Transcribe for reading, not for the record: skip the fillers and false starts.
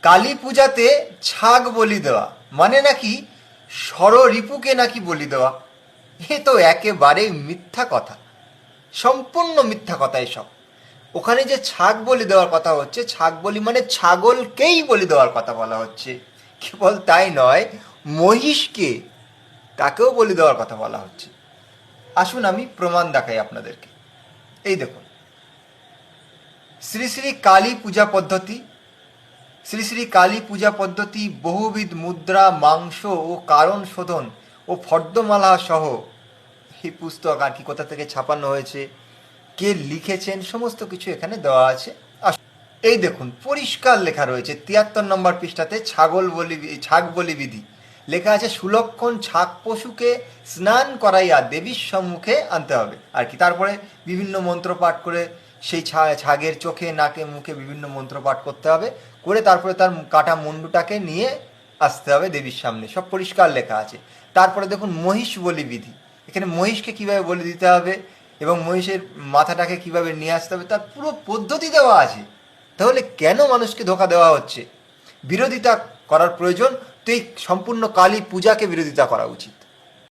কালী পূজাতে ছাগ বলি দেওয়া মানে নাকি ষড়রিপুকে নাকি বলি দেওয়া। এ তো একেবারে মিথ্যা কথা, সম্পূর্ণ মিথ্যা কথা এসব। ওখানে যে ছাগ বলি দেওয়ার কথা হচ্ছে, ছাগ বলি মানে ছাগলকেই বলি দেওয়ার কথা বলা হচ্ছে। কেবল তাই নয়, মহিষকে, তাকেও বলি দেওয়ার কথা বলা হচ্ছে। আসুন আমি প্রমাণ দেখাই আপনাদেরকে। এই দেখুন, শ্রী শ্রী কালী পূজা পদ্ধতি, শ্রী শ্রী কালী পূজা পদ্ধতি, বহুবিধ মুদ্রা, মাংস ও কারণ শোধন ও ফর্দমালা সহ এই পুস্তক আর কি কোথা থেকে ছাপানো হয়েছে, কে লিখেছেন, সমস্ত কিছু এখানে দেওয়া আছে। এই দেখুন, পরিষ্কার লেখা রয়েছে ৭৩ নম্বর পৃষ্ঠাতে ছাগ বলি বিধি লেখা আছে। সুলক্ষণ ছাগ পশুকে স্নান করাইয়া দেবীর সম্মুখে আনতে হবে আর কি। তারপরে বিভিন্ন মন্ত্র পাঠ করে সেই ছাগের চোখে, নাকে, মুখে বিভিন্ন মন্ত্র পাঠ করতে হবে, করে তারপরে তার কাটা মুন্ডুটাকে নিয়ে আসতে হবে দেবীর সামনে। সব পরিষ্কার লেখা আছে। তারপরে দেখুন মহিষ বলি বিধি, এখানে মহিষকে কিভাবে বলি দিতে হবে এবং মহিষের মাথাটাকে কিভাবে নিয়ে আসতে হবে তার পুরো পদ্ধতি দেওয়া আছে। তাহলে কেন মানুষকে ধোঁকা দেওয়া হচ্ছে? বিরোধিতা করার প্রয়োজন, তো এই সম্পূর্ণ কালী পূজাকে বিরোধিতা করা উচিত।